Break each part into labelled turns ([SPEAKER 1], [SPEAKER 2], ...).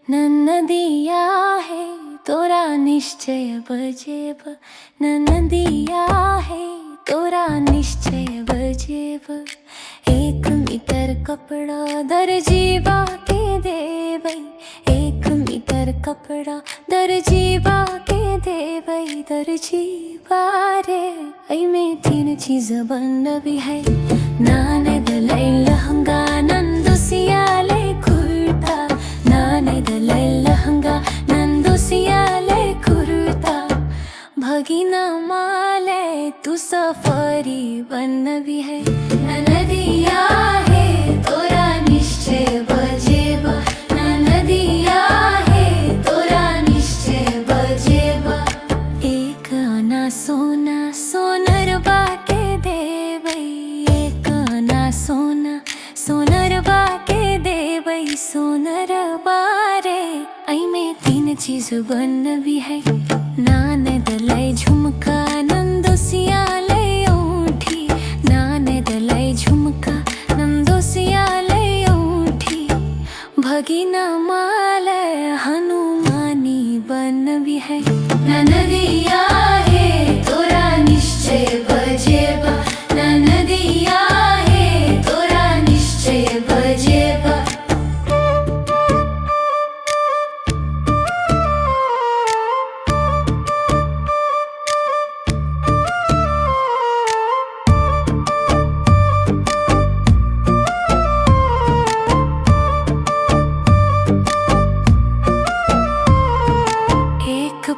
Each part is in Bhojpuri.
[SPEAKER 1] नन्नदिया है तोरा निश्चय बजेब, नन्नदिया है तोरा निश्चय बजेब। 1 मीटर कपड़ा दर्जीबा के देबै, 1 मीटर कपड़ा दर्जीबा के देबै। दर्जीबा रे ऐमे 3 चीज बनबी है, नाने दलै लहंगा नंदुसियाले कुर्ता, नाने दलै लहंगा नंदुसियाले कुर्ता। भगिना माले तू सफरी बनबी है, नन्नदिया है तोरा निश्चय बजेब, नन्नदिया है तोरा निश्चय बजेब। 1 आना सोना सोनरबा के देबै, 1 आना सोना सोनरबा के देबै। सोनरबा रे ऐमे 3 चीज बनबी है, नाने दलै झुमका नंदुसियाले औंठी, नाने दलै झुमका नंदुसियाले औंठी। भगिना माले हनुमानी बनबी है, नन्नदिया है तोरा निश्चय बजेब, नन्नदिया है तोरा निश्चय बजेब।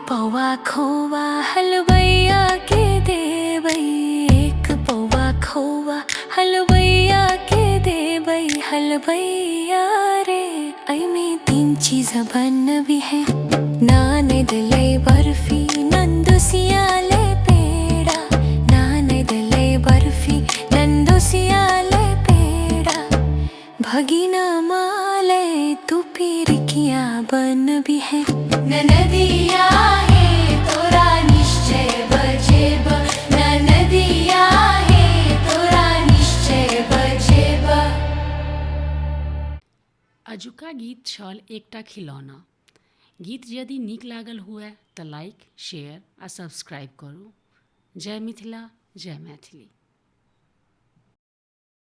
[SPEAKER 1] पौवा खोवा हलवैया के देबै, 1 पौवा खोवा हलवैया के देबै। हलवैया रे ऐमे 3 चीज बनबी है, नाने दलै बर्फी नंदुसियाले पेड़ा, नाने दलै बर्फी नंदुसियाले पेड़ा। भगिना माले तू पिरकिया बनबी है, नन्नदिया है तोरा निश्चय बजेब, नन्नदिया है तोरा निश्चय बजेब।
[SPEAKER 2] अजुका गीत छल एकटा खिलौना। गीत यदि नीक लागल हुए तऽ लाइक, शेयर आ सब्सक्राइब करू। जय मिथिला, जय मैथिली।